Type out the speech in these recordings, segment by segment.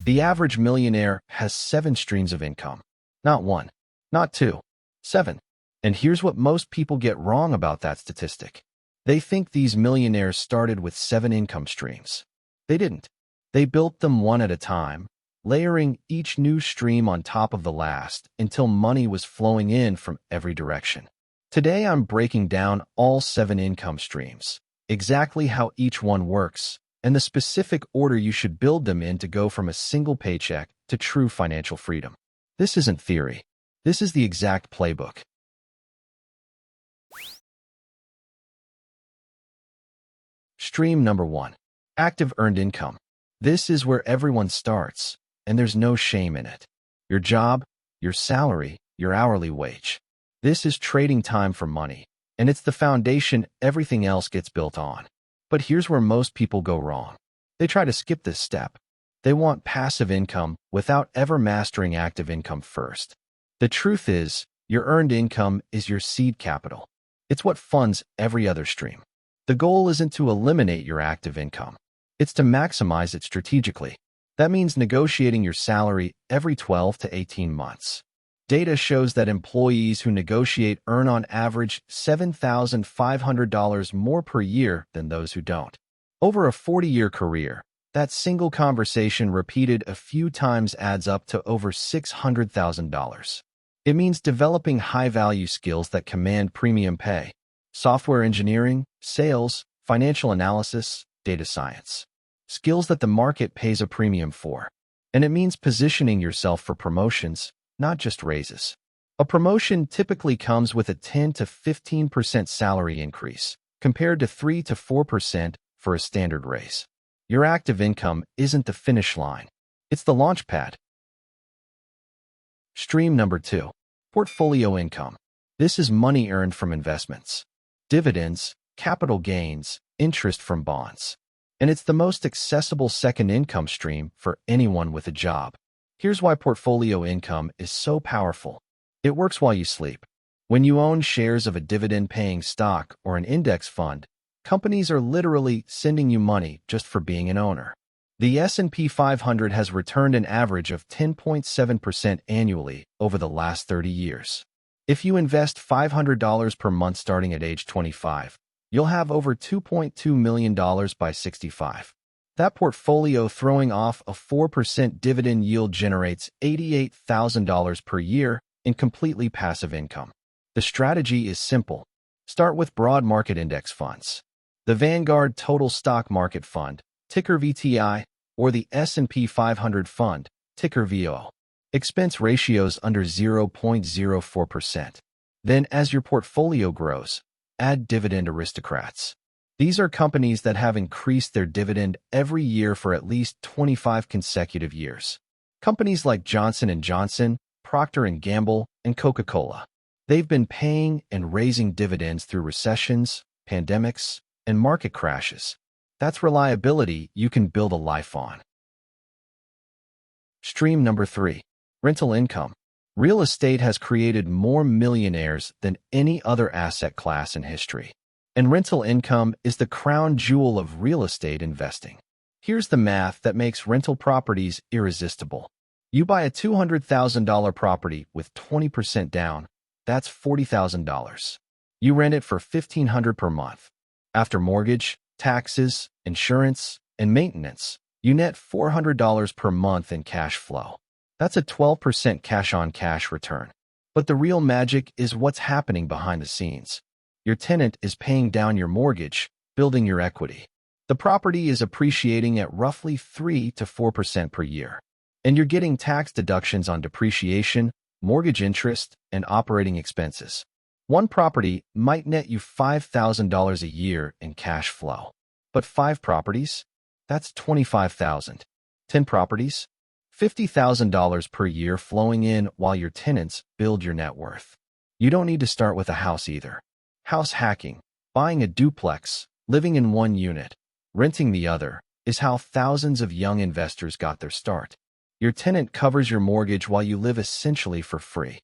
The average millionaire has 7 streams of income. Not 1, not 2, 7. And here's what most people get wrong about that statistic. They think these millionaires started with 7 income streams. They didn't. They built them one at a time, layering each new stream on top of the last until money was flowing in from every direction. Today, I'm breaking down all 7 income streams, exactly how each one works, and the specific order you should build them in to go from a single paycheck to true financial freedom. This isn't theory. This is the exact playbook. Stream number 1. Active earned income. This is where everyone starts, and there's no shame in it. Your job, your salary, your hourly wage. This is trading time for money, and it's the foundation everything else gets built on. But here's where most people go wrong. They try to skip this step. They want passive income without ever mastering active income first. The truth is, your earned income is your seed capital. It's what funds every other stream. The goal isn't to eliminate your active income. It's to maximize it strategically. That means negotiating your salary every 12 to 18 months. Data shows that employees who negotiate earn on average $7,500 more per year than those who don't. Over a 40-year career, that single conversation repeated a few times adds up to over $600,000. It means developing high-value skills that command premium pay. Software engineering, sales, financial analysis, data science. Skills that the market pays a premium for. And it means positioning yourself for promotions, not just raises. A promotion typically comes with a 10 to 15% salary increase, compared to 3 to 4% for a standard raise. Your active income isn't the finish line. It's the launch pad. Stream number 2. Portfolio income. This is money earned from investments. Dividends, capital gains, interest from bonds. And it's the most accessible second income stream for anyone with a job. Here's why portfolio income is so powerful. It works while you sleep. When you own shares of a dividend-paying stock or an index fund, companies are literally sending you money just for being an owner. The S&P 500 has returned an average of 10.7% annually over the last 30 years. If you invest $500 per month starting at age 25, you'll have over $2.2 million by 65. That portfolio throwing off a 4% dividend yield generates $88,000 per year in completely passive income. The strategy is simple. Start with broad market index funds. The Vanguard Total Stock Market Fund, ticker VTI, or the S&P 500 Fund, ticker VO. Expense ratios under 0.04%. Then, as your portfolio grows, add dividend aristocrats. These are companies that have increased their dividend every year for at least 25 consecutive years. Companies like Johnson & Johnson, Procter & Gamble, and Coca-Cola. They've been paying and raising dividends through recessions, pandemics, and market crashes. That's reliability you can build a life on. Stream number 3. Rental income. Real estate has created more millionaires than any other asset class in history. And rental income is the crown jewel of real estate investing. Here's the math that makes rental properties irresistible. You buy a $200,000 property with 20% down, that's $40,000. You rent it for $1,500 per month. After mortgage, taxes, insurance, and maintenance, you net $400 per month in cash flow. That's a 12% cash-on-cash return. But the real magic is what's happening behind the scenes. Your tenant is paying down your mortgage, building your equity. The property is appreciating at roughly 3 to 4% per year. And you're getting tax deductions on depreciation, mortgage interest, and operating expenses. One property might net you $5,000 a year in cash flow. But 5 properties? That's $25,000. 10 properties? $50,000 per year flowing in while your tenants build your net worth. You don't need to start with a house either. House hacking, buying a duplex, living in one unit, renting the other, is how thousands of young investors got their start. Your tenant covers your mortgage while you live essentially for free.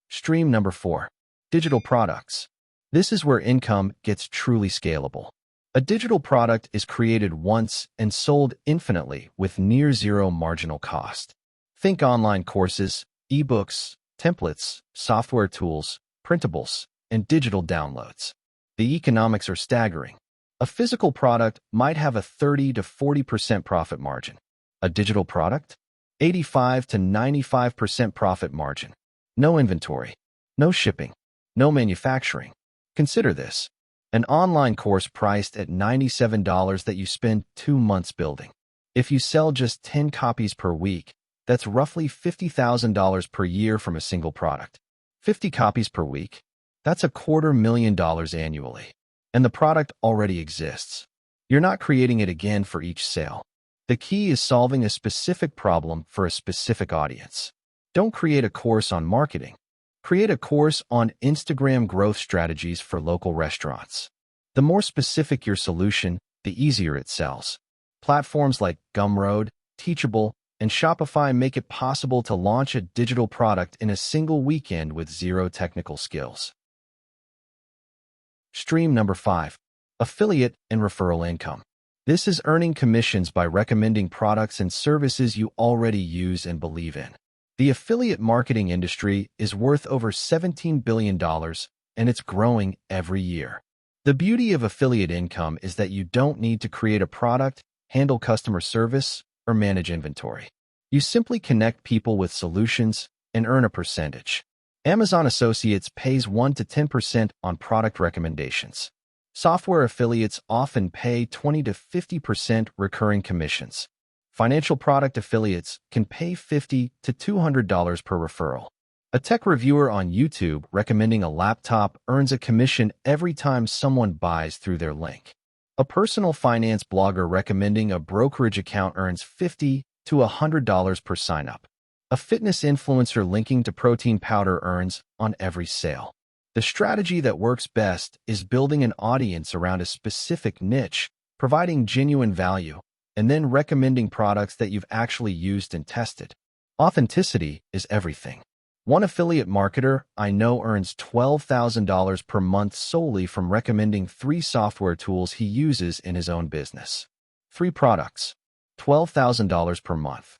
Stream number 4. Digital products. This is where income gets truly scalable. A digital product is created once and sold infinitely with near zero marginal cost. Think online courses, ebooks, templates, software tools, printables, and digital downloads. The economics are staggering. A physical product might have a 30 to 40% profit margin. A digital product? 85 to 95% profit margin. No inventory, no shipping, no manufacturing. Consider this. An online course priced at $97 that you spend 2 months building. If you sell just 10 copies per week, that's roughly $50,000 per year from a single product. 50 copies per week? That's $250,000 annually. And the product already exists. You're not creating it again for each sale. The key is solving a specific problem for a specific audience. Don't create a course on marketing. Create a course on Instagram growth strategies for local restaurants. The more specific your solution, the easier it sells. Platforms like Gumroad, Teachable, and Shopify make it possible to launch a digital product in a single weekend with zero technical skills. Stream number 5. Affiliate and referral income. This is earning commissions by recommending products and services you already use and believe in. The affiliate marketing industry is worth over $17 billion, and it's growing every year. The beauty of affiliate income is that you don't need to create a product, handle customer service, or manage inventory. You simply connect people with solutions and earn a percentage. Amazon Associates pays 1 to 10% on product recommendations. Software affiliates often pay 20 to 50% recurring commissions. Financial product affiliates can pay $50 to $200 per referral. A tech reviewer on YouTube recommending a laptop earns a commission every time someone buys through their link. A personal finance blogger recommending a brokerage account earns $50 to $100 per sign-up. A fitness influencer linking to protein powder earns on every sale. The strategy that works best is building an audience around a specific niche, providing genuine value, and then recommending products that you've actually used and tested. Authenticity is everything. One affiliate marketer I know earns $12,000 per month solely from recommending 3 software tools he uses in his own business. 3 products. $12,000 per month.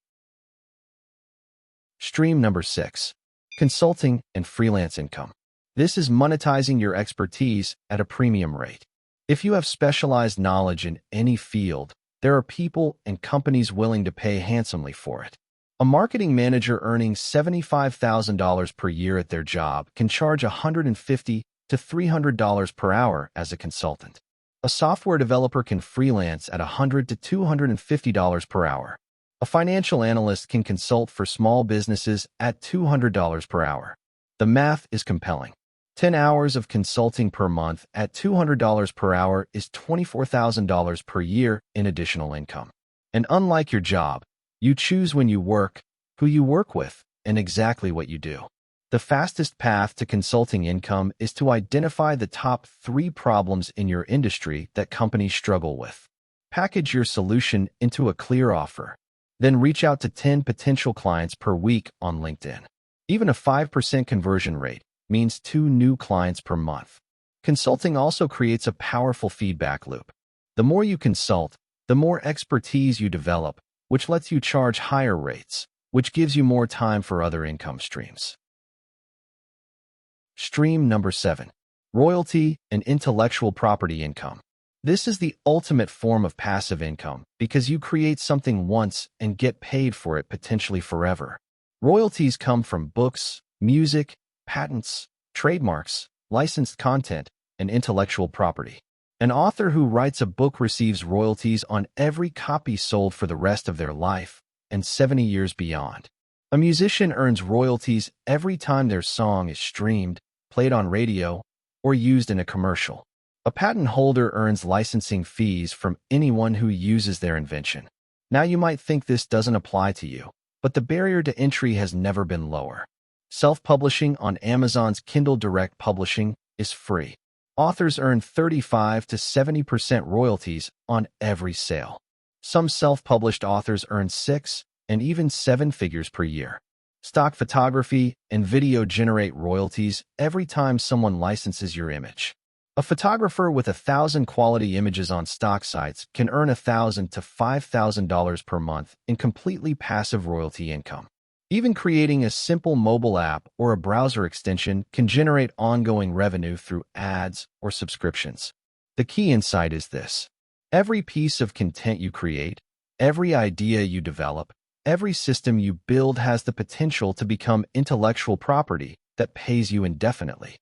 Stream number 6. Consulting and freelance income. This is monetizing your expertise at a premium rate. If you have specialized knowledge in any field, there are people and companies willing to pay handsomely for it. A marketing manager earning $75,000 per year at their job can charge $150 to $300 per hour as a consultant. A software developer can freelance at $100 to $250 per hour. A financial analyst can consult for small businesses at $200 per hour. The math is compelling. 10 hours of consulting per month at $200 per hour is $24,000 per year in additional income. And unlike your job, you choose when you work, who you work with, and exactly what you do. The fastest path to consulting income is to identify the top 3 problems in your industry that companies struggle with. Package your solution into a clear offer. Then reach out to 10 potential clients per week on LinkedIn. Even a 5% conversion rate means 2 new clients per month. Consulting also creates a powerful feedback loop. The more you consult, the more expertise you develop, which lets you charge higher rates, which gives you more time for other income streams. Stream number 7. Royalty and intellectual property income. This is the ultimate form of passive income because you create something once and get paid for it potentially forever. Royalties come from books, music, patents, trademarks, licensed content, and intellectual property. An author who writes a book receives royalties on every copy sold for the rest of their life and 70 years beyond. A musician earns royalties every time their song is streamed, played on radio, or used in a commercial. A patent holder earns licensing fees from anyone who uses their invention. Now you might think this doesn't apply to you, but the barrier to entry has never been lower. Self-publishing on Amazon's Kindle Direct Publishing is free. Authors earn 35 to 70% royalties on every sale. Some self-published authors earn 6 and even 7 figures per year. Stock photography and video generate royalties every time someone licenses your image. A photographer with 1,000 quality images on stock sites can earn $1,000 to $5,000 per month in completely passive royalty income. Even creating a simple mobile app or a browser extension can generate ongoing revenue through ads or subscriptions. The key insight is this: every piece of content you create, every idea you develop, every system you build has the potential to become intellectual property that pays you indefinitely.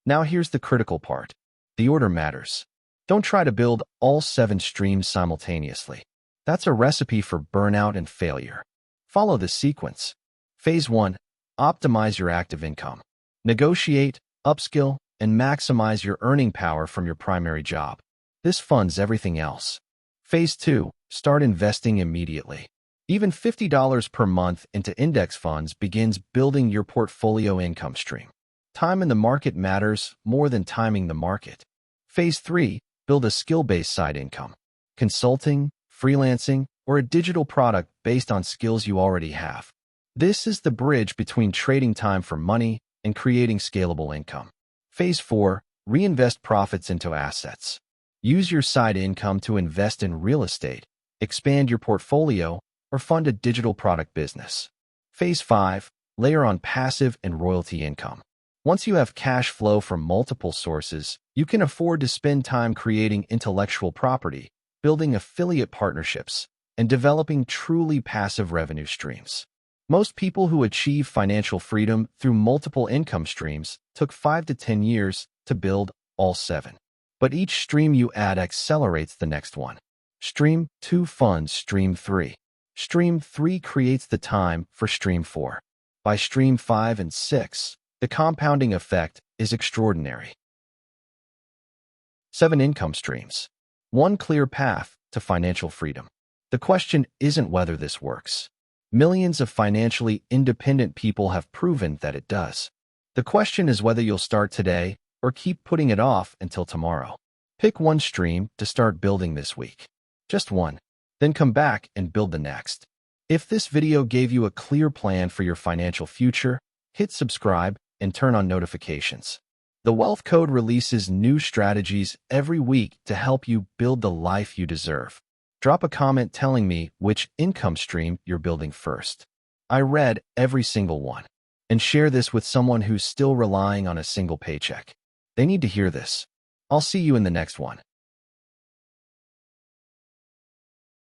Now here's the critical part. The order matters. Don't try to build all 7 streams simultaneously. That's a recipe for burnout and failure. Follow the sequence. Phase 1. Optimize your active income. Negotiate, upskill, and maximize your earning power from your primary job. This funds everything else. Phase 2. Start investing immediately. Even $50 per month into index funds begins building your portfolio income stream. Time in the market matters more than timing the market. Phase 3. Build a skill-based side income. Consulting, freelancing, or a digital product based on skills you already have. This is the bridge between trading time for money and creating scalable income. Phase 4. Reinvest profits into assets. Use your side income to invest in real estate, expand your portfolio, or fund a digital product business. Phase 5. Layer on passive and royalty income. Once you have cash flow from multiple sources, you can afford to spend time creating intellectual property, building affiliate partnerships, and developing truly passive revenue streams. Most people who achieve financial freedom through multiple income streams took 5 to 10 years to build all 7. But each stream you add accelerates the next one. Stream 2 funds Stream 3. Stream 3 creates the time for Stream 4. By Stream 5 and 6, the compounding effect is extraordinary. 7 income streams. One clear path to financial freedom. The question isn't whether this works. Millions of financially independent people have proven that it does. The question is whether you'll start today or keep putting it off until tomorrow. Pick one stream to start building this week. Just one. Then come back and build the next. If this video gave you a clear plan for your financial future, hit subscribe and turn on notifications. The Wealth Code releases new strategies every week to help you build the life you deserve. Drop a comment telling me which income stream you're building first. I read every single one. And share this with someone who's still relying on a single paycheck. They need to hear this. I'll see you in the next one.